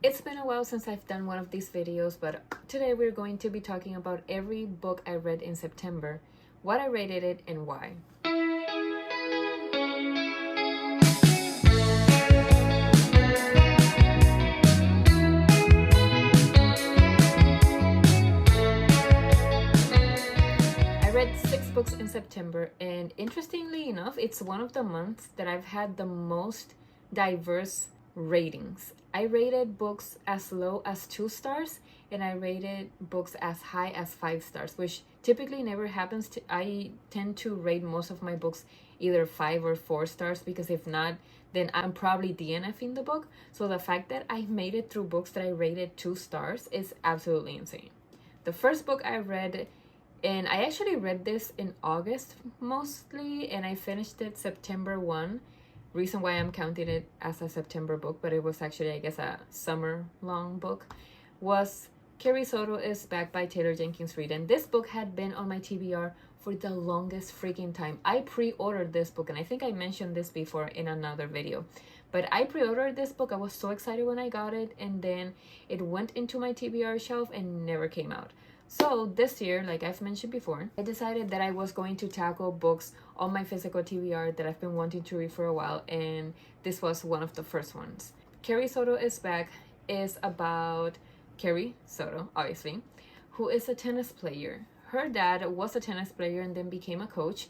It's been a while since I've done one of these videos, but today we're going to be talking about every book I read in September, what I rated it, and why. I read 6 books in September, and interestingly enough, it's one of the months that I've had the most diverse ratings. I rated books as low as 2 stars, and I rated books as high as 5 stars, which typically never happens. I tend to rate most of my books either 5 or 4 stars, because if not, then I'm probably DNFing the book. So the fact that I made it through books that I rated 2 stars is absolutely insane. The first book I read, and I actually read this in August mostly, and I finished it September 1. Reason why I'm counting it as a September book, but it was actually, I guess, a summer long book, was Carrie Soto is Back by Taylor Jenkins Reid. And this book had been on my TBR for the longest freaking time. I pre-ordered this book, and I think I mentioned this before in another video. But I pre-ordered this book. I was so excited when I got it, and then it went into my TBR shelf and never came out. So this year, like I've mentioned before, I decided that I was going to tackle books on my physical TBR that I've been wanting to read for a while, and this was one of the first ones. Carrie Soto is Back is about Carrie Soto, obviously, who is a tennis player. Her dad was a tennis player and then became a coach,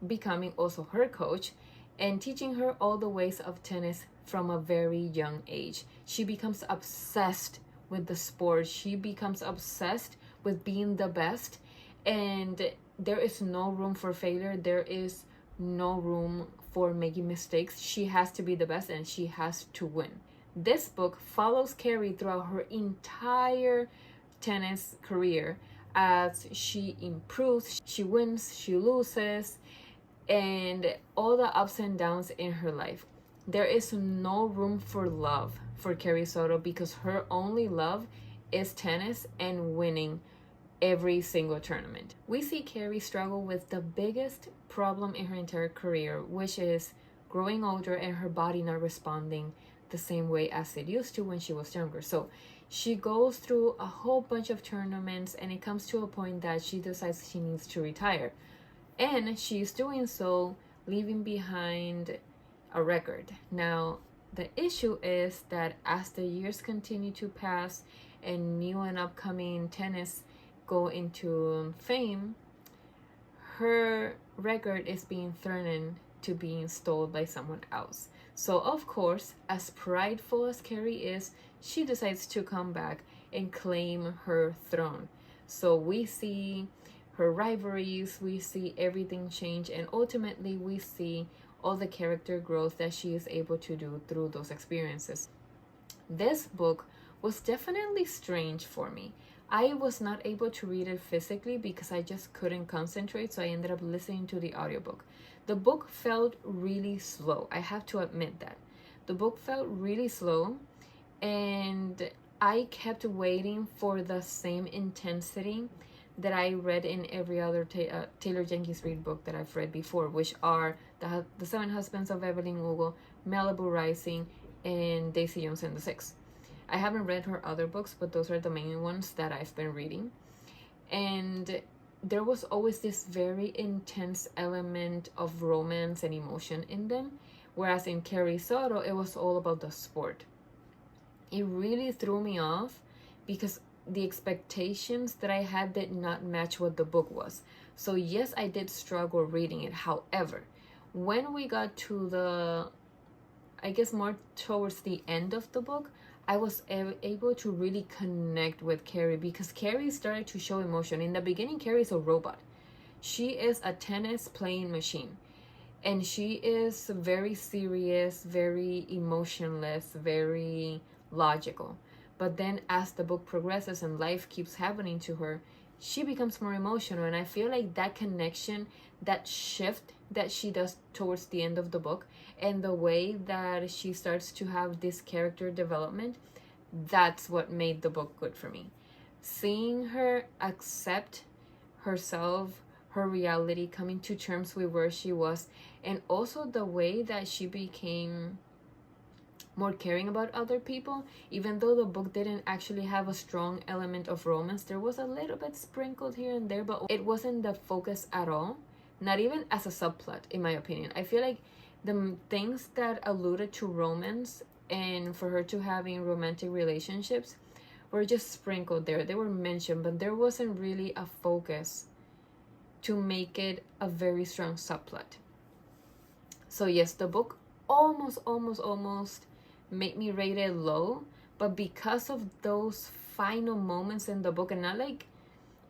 becoming also her coach, and teaching her all the ways of tennis from a very young age. She becomes obsessed with the sport. She becomes obsessed with being the best, and there is no room for failure. There is no room for making mistakes. She has to be the best, and she has to win. This book follows Carrie throughout her entire tennis career as she improves, she wins, she loses, and all the ups and downs in her life. There is no room for love for Carrie Soto, because her only love is tennis and winning every single tournament. We see Carrie struggle with the biggest problem in her entire career, which is growing older and her body not responding the same way as it used to when she was younger. So she goes through a whole bunch of tournaments, and it comes to a point that she decides she needs to retire. And she's doing so, leaving behind a record. Now, the issue is that as the years continue to pass and new and upcoming tennis go into fame, her record is being threatened to being stolen by someone else. So of course, as prideful as Carrie is, she decides to come back and claim her throne. So we see her rivalries, we see everything change, and ultimately we see all the character growth that she is able to do through those experiences. This book was definitely strange for me. I was not able to read it physically because I just couldn't concentrate, so I ended up listening to the audiobook. The book felt really slow. I have to admit that. The book felt really slow, and I kept waiting for the same intensity that I read in every other Taylor Jenkins Reid book that I've read before, which are The Seven Husbands of Evelyn Hugo, Malibu Rising, and Daisy Jones and the Six. I haven't read her other books, but those are the main ones that I've been reading. And there was always this very intense element of romance and emotion in them, whereas in Carrie Soto, it was all about the sport. It really threw me off because the expectations that I had did not match what the book was. So yes, I did struggle reading it. However, when we got to the, I guess more towards the end of the book, I was able to really connect with Carrie, because Carrie started to show emotion. In the beginning, Carrie is a robot. She is a tennis playing machine, and she is very serious, very emotionless, very logical. But then as the book progresses and life keeps happening to her, she becomes more emotional. And I feel like that connection, that shift that she does towards the end of the book, and the way that she starts to have this character development, that's what made the book good for me. Seeing her accept herself, her reality, coming to terms with where she was, and also the way that she became more caring about other people. Even though the book didn't actually have a strong element of romance, there was a little bit sprinkled here and there, but it wasn't the focus at all, not even as a subplot, in my opinion. I feel like the things that alluded to romance and for her to having romantic relationships were just sprinkled there. They were mentioned, but there wasn't really a focus to make it a very strong subplot. So yes, the book almost made me rate it low, but because of those final moments in the book, and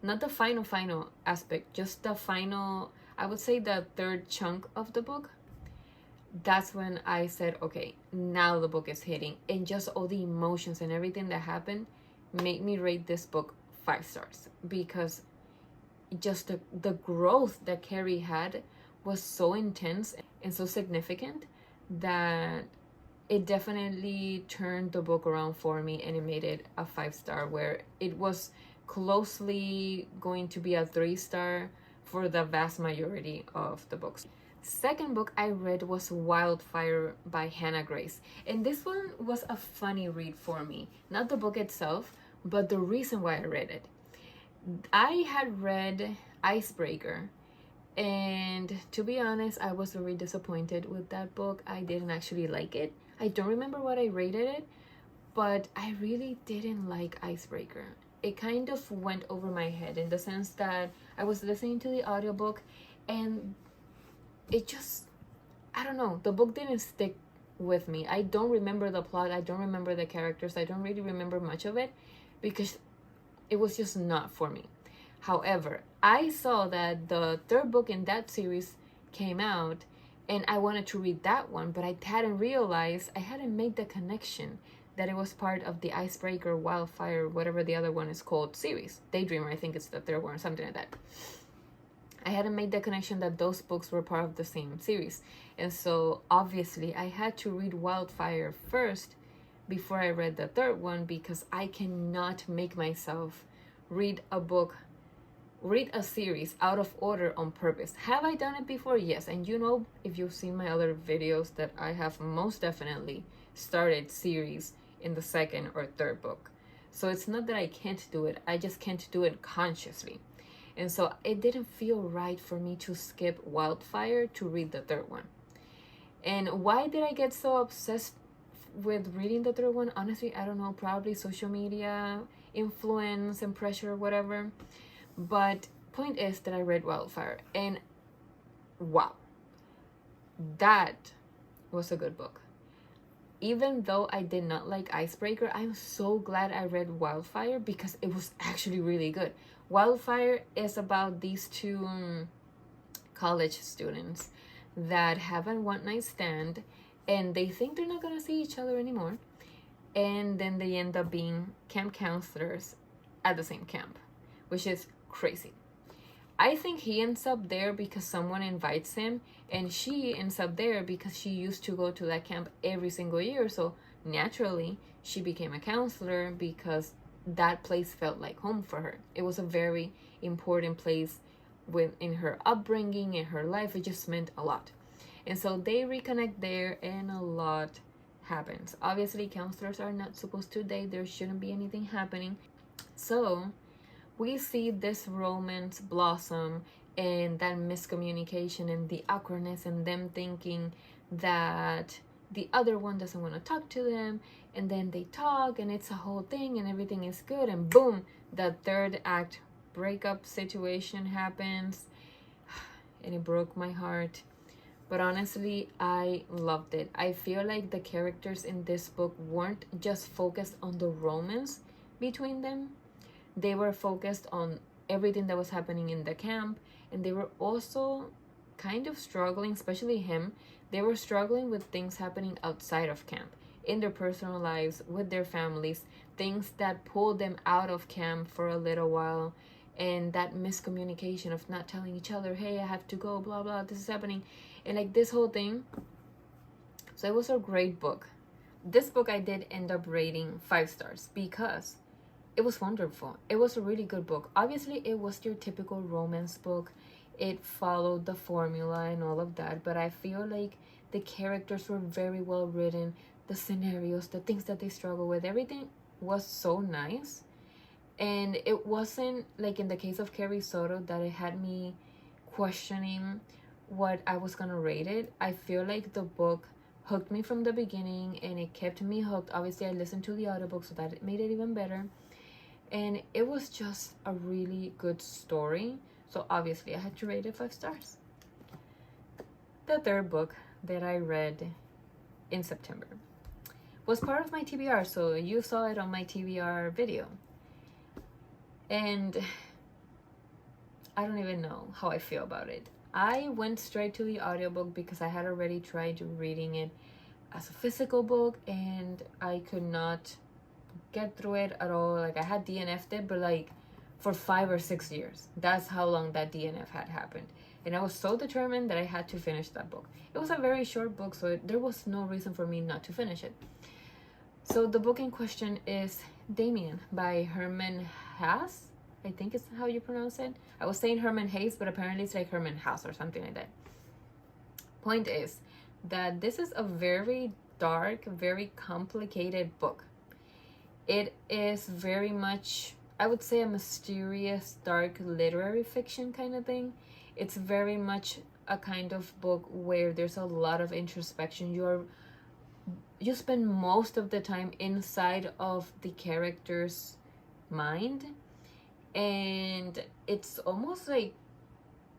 not the final aspect, just the final, I would say the third chunk of the book, that's when I said, okay, now the book is hitting. And just all the emotions and everything that happened made me rate this book 5 stars, because just the growth that Carrie had was so intense and so significant that it definitely turned the book around for me, and it made it a 5-star, where it was closely going to be a 3-star for the vast majority of the books. Second book I read was Wildfire by Hannah Grace, and this one was a funny read for me. Not the book itself, but the reason why I read it. I had read Icebreaker, and to be honest, I was very disappointed with that book. I didn't actually like it. I don't remember what I rated it, but I really didn't like Icebreaker. It kind of went over my head in the sense that I was listening to the audiobook and it just, I don't know, the book didn't stick with me. I don't remember the plot. I don't remember the characters. I don't really remember much of it because it was just not for me. However, I saw that the third book in that series came out and I wanted to read that one, but I hadn't realized, I hadn't made the connection that it was part of the Icebreaker, Wildfire, whatever the other one is called, series. Daydreamer, I think it's the third one, or something like that. I hadn't made the connection that those books were part of the same series. And so obviously I had to read Wildfire first before I read the third one, because I cannot make myself read a series out of order on purpose. Have I done it before? Yes. And you know, if you've seen my other videos, that I have most definitely started series in the second or third book. So it's not that I can't do it, I just can't do it consciously. And so it didn't feel right for me to skip Wildfire to read the third one. And why did I get so obsessed with reading the third one? Honestly, I don't know, probably social media influence and pressure or whatever. But point is that I read Wildfire, and wow, that was a good book. Even though I did not like Icebreaker, I'm so glad I read Wildfire because it was actually really good. Wildfire is about these two college students that have a one-night stand and they think they're not gonna see each other anymore, and then they end up being camp counselors at the same camp, which is crazy. I think he ends up there because someone invites him, and she ends up there because she used to go to that camp every single year. So naturally, she became a counselor because that place felt like home for her. It was a very important place in her upbringing, in her life. It just meant a lot. And so they reconnect there, and a lot happens. Obviously, counselors are not supposed to date. There shouldn't be anything happening. So we see this romance blossom, and that miscommunication and the awkwardness, and them thinking that the other one doesn't want to talk to them, and then they talk and it's a whole thing and everything is good, and boom, the third act breakup situation happens, and it broke my heart. But honestly, I loved it. I feel like the characters in this book weren't just focused on the romance between them. They were focused on everything that was happening in the camp, and they were also kind of struggling, especially him. They were struggling with things happening outside of camp, in their personal lives, with their families, things that pulled them out of camp for a little while, and that miscommunication of not telling each other, hey, I have to go, blah, blah, this is happening, and like this whole thing. So it was a great book. This book I did end up rating 5 stars because it was wonderful. It was a really good book. Obviously, it was your typical romance book. It followed the formula and all of that, but I feel like the characters were very well written. the scenarios, the things that they struggle with, everything was so nice. And it wasn't like in the case of Carrie Soto that it had me questioning what I was gonna rate it. I feel like the book hooked me from the beginning and it kept me hooked. Obviously, I listened to the audiobook, so that made it even better. And it was just a really good story. So obviously, I had to rate it 5 stars. The third book that I read in September was part of my TBR, so you saw it on my TBR video. And I don't even know how I feel about it. I went straight to the audiobook because I had already tried reading it as a physical book and I could not get through it at all. Like, I had DNF'd it, but like for 5 or 6 years. That's how long that DNF had happened. And I was so determined that I had to finish that book. It was a very short book, so there was no reason for me not to finish it. So the book in question is Damien by Herman Hesse. I think it's how you pronounce it. I was saying Herman Hayes, but apparently it's like Herman Hesse or something like that. Point is that this is a very dark, very complicated book. It is very much, I would say, a mysterious, dark literary fiction kind of thing. It's very much a kind of book where there's a lot of introspection. You spend most of the time inside of the character's mind, and it's almost like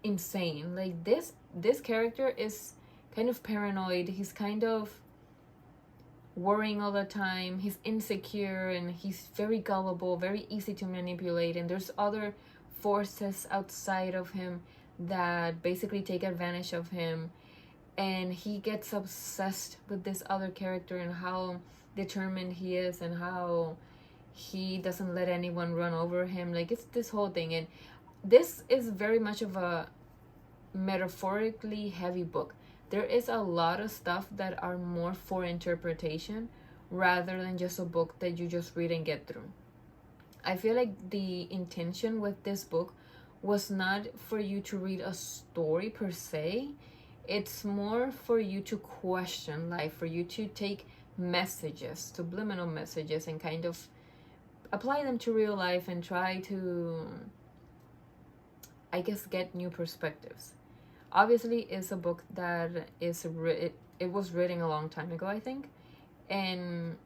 insane. Like, this character is kind of paranoid. He's kind of worrying all the time. He's insecure and he's very gullible, very easy to manipulate, and there's other forces outside of him that basically take advantage of him. And he gets obsessed with this other character and how determined he is and how he doesn't let anyone run over him. Like, it's this whole thing. And this is very much of a metaphorically heavy book. There is a lot of stuff that are more for interpretation rather than just a book that you just read and get through. I feel like the intention with this book was not for you to read a story per se. It's more for you to question life, for you to take messages, subliminal messages, and kind of apply them to real life and try to, I guess, get new perspectives. Obviously, it's a book that it was written a long time ago, I think. And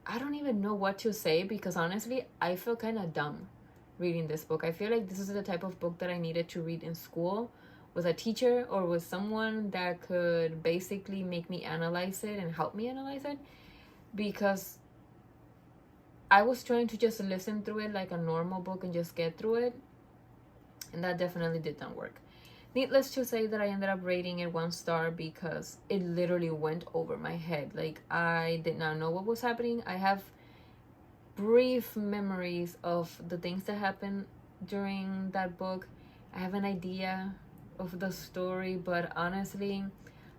I don't even know what to say because honestly, I feel kind of dumb reading this book. I feel like this is the type of book that I needed to read in school with a teacher or with someone that could basically make me analyze it and help me analyze it, because I was trying to just listen through it like a normal book and just get through it, and that definitely did not work. Needless to say that I ended up rating it 1 star because it literally went over my head. Like, I did not know what was happening. I have brief memories of the things that happened during that book. I have an idea of the story, but honestly,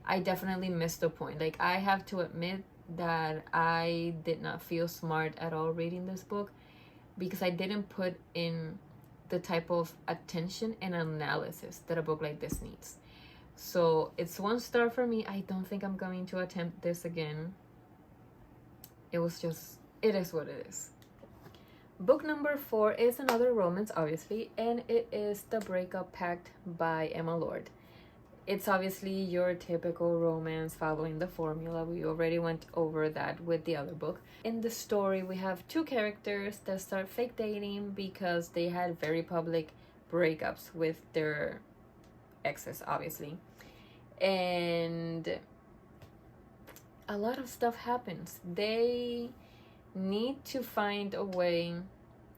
I definitely missed the point. Like, I have to admit that I did not feel smart at all reading this book because I didn't put in the type of attention and analysis that a book like this needs. So it's 1 star for me. I don't think I'm going to attempt this again. It is what it is. Book number 4 is another romance, obviously, and it is The Breakup Pact by Emma Lord. It's obviously your typical romance following the formula. We already went over that with the other book. In the story, we have 2 characters that start fake dating because they had very public breakups with their exes, obviously. And a lot of stuff happens. They need to find a way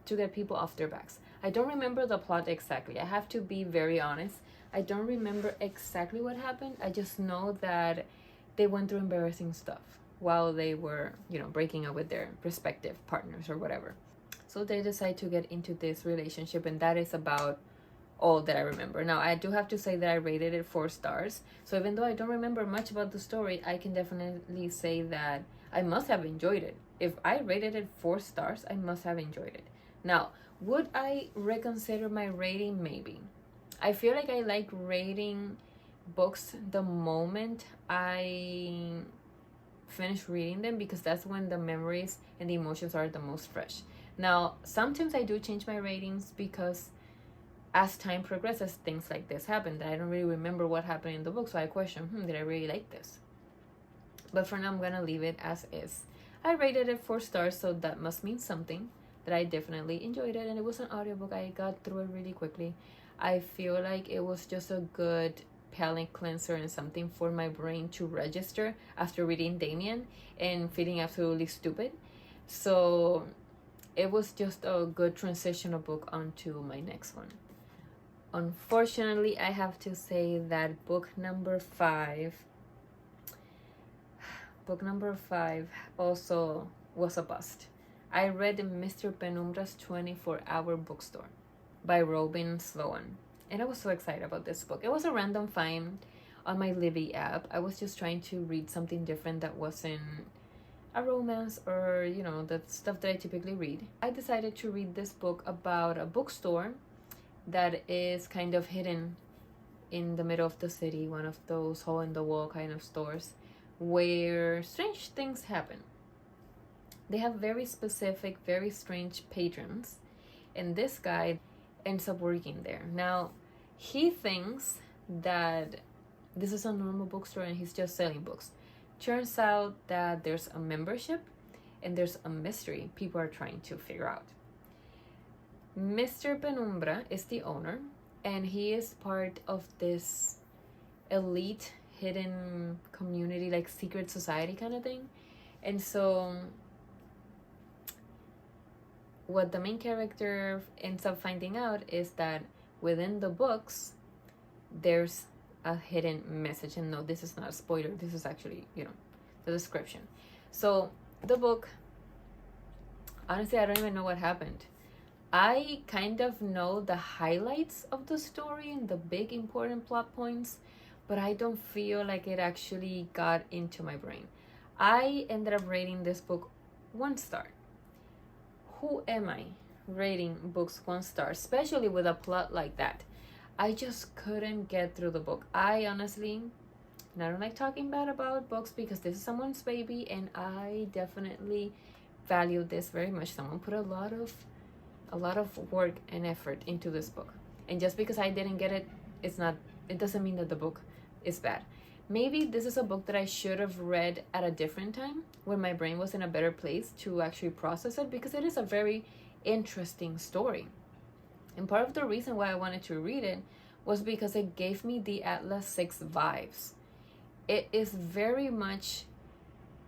to get people off their backs. I don't remember the plot exactly. I have to be very honest. I don't remember exactly what happened. I just know that they went through embarrassing stuff while they were, breaking up with their respective partners or whatever. So they decide to get into this relationship, and that is about all that I remember. Now, I do have to say that I rated it 4 stars. So even though I don't remember much about the story, I can definitely say that I must have enjoyed it. If I rated it 4 stars, I must have enjoyed it. Now, would I reconsider my rating? Maybe. I feel like I like rating books the moment I finish reading them because that's when the memories and the emotions are the most fresh. Now, sometimes I do change my ratings because as time progresses, things like this happen that I don't really remember what happened in the book. So I question, did I really like this? But for now, I'm gonna leave it as is. I rated it 4 stars, so that must mean something, that I definitely enjoyed it. And it was an audiobook. I got through it really quickly. I feel like it was just a good palate cleanser and something for my brain to register after reading Damien and feeling absolutely stupid. So it was just a good transitional book onto my next one. Unfortunately, I have to say that book number 5 also was a bust. I read Mr. Penumbra's 24-Hour Bookstore by Robin Sloan, and I was so excited about this book. It was a random find on my Libby app. I was just trying to read something different that wasn't a romance or, the stuff that I typically read. I decided to read this book about a bookstore that is kind of hidden in the middle of the city, one of those hole-in-the-wall kind of stores where strange things happen. They have very specific, very strange patrons, and this guy ends up working there. Now, he thinks that this is a normal bookstore and he's just selling books. Turns out that there's a membership and there's a mystery people are trying to figure out. Mr. Penumbra is the owner, and he is part of this elite hidden community, like secret society kind of thing. And so what the main character ends up finding out is that within the books there's a hidden message. And no, this is not a spoiler, this is actually, the description. So the book, honestly, I don't even know what happened. I kind of know the highlights of the story and the big important plot points, but I don't feel like it actually got into my brain. I ended up rating this book 1 star. Who am I rating books 1 star, especially with a plot like that? I just couldn't get through the book. I honestly, and I don't like talking bad about books because this is someone's baby, and I definitely value this very much. Someone put a lot of work and effort into this book, and just because I didn't get it, it doesn't mean that the book is bad. Maybe this is a book that I should have read at a different time when my brain was in a better place to actually process it, because it is a very interesting story. And part of the reason why I wanted to read it was because it gave me the Atlas 6 vibes. It is very much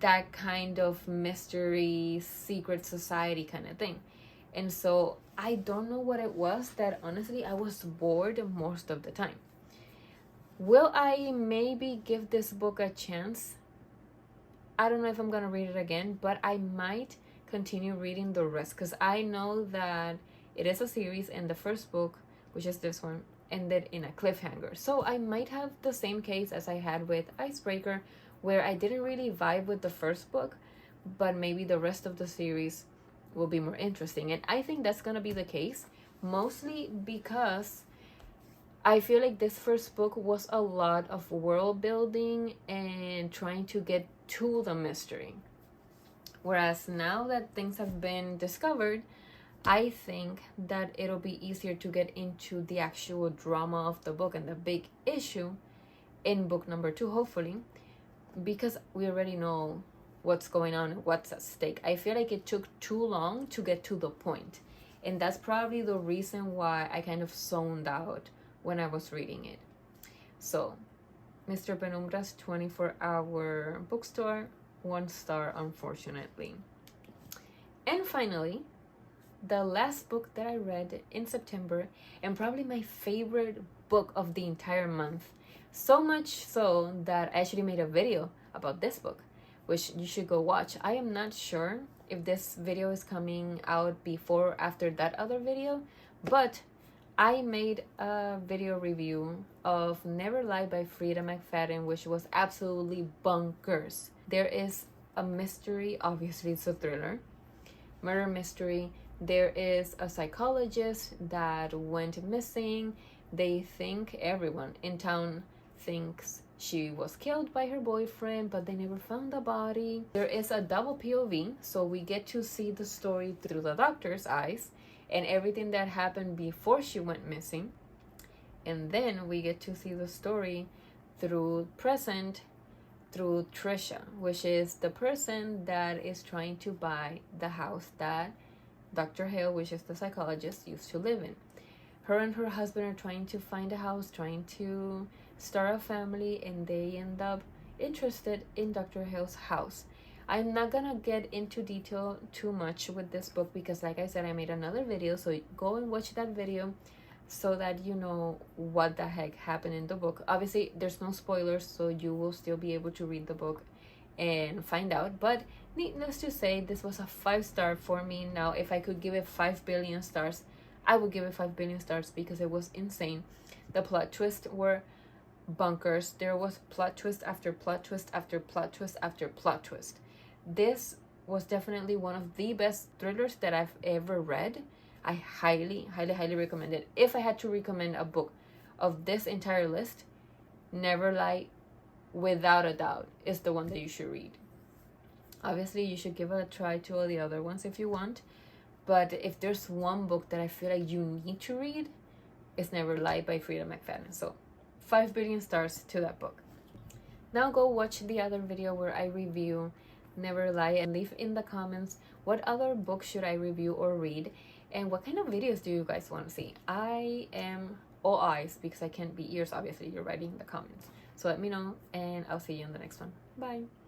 that kind of mystery, secret society kind of thing. And so I don't know what it was that honestly I was bored most of the time. Will I maybe give this book a chance? I don't know if I'm gonna read it again, but I might continue reading the rest, because I know that it is a series and the first book, which is this one, ended in a cliffhanger. So I might have the same case as I had with Icebreaker, where I didn't really vibe with the first book, but maybe the rest of the series will be more interesting. And I think that's gonna be the case, mostly because I feel like this first book was a lot of world building and trying to get to the mystery, whereas now that things have been discovered, I think that it'll be easier to get into the actual drama of the book and the big issue in book number 2, hopefully, because we already know what's going on and what's at stake. I feel like it took too long to get to the point, and that's probably the reason why I kind of zoned out when I was reading it. So Mr. Penumbra's 24-Hour Bookstore, 1 star, unfortunately. And finally, the last book that I read in September, and probably my favorite book of the entire month, so much so that I actually made a video about this book, which you should go watch. I am not sure if this video is coming out before or after that other video, but I made a video review of Never Lie by Frida McFadden, which was absolutely bonkers. There is a mystery, obviously it's a thriller, murder mystery. There is a psychologist that went missing. They think, everyone in town thinks She was killed by her boyfriend, but they never found the body. There is a double POV, so we get to see the story through the doctor's eyes and everything that happened before she went missing. And then we get to see the story through present, through Trisha, which is the person that is trying to buy the house that Dr. Hale, which is the psychologist, used to live in. Her and her husband are trying to find a house, trying to start a family, and they end up interested in Dr. Hale's house. I'm not gonna get into detail too much with this book because, like I said, I made another video, so go and watch that video so that you know what the heck happened in the book. Obviously, there's no spoilers, so you will still be able to read the book and find out. But needless to say, this was a 5-star for me. Now, if I could give it 5 billion stars, I would give it 5 billion stars because it was insane. The plot twists were bonkers. There was plot twist after plot twist after plot twist after plot twist. This was definitely one of the best thrillers that I've ever read. I highly, highly, highly recommend it. If I had to recommend a book of this entire list, Never Lie, without a doubt, is the one that you should read. Obviously, you should give it a try to all the other ones if you want. But if there's one book that I feel like you need to read, it's Never Lie by Frida McFadden. So 5 billion stars to that book. Now go watch the other video where I review Never Lie and leave in the comments what other books should I review or read and what kind of videos do you guys want to see. I am all eyes because I can't be ears. Obviously, you're writing in the comments. So let me know and I'll see you in the next one. Bye.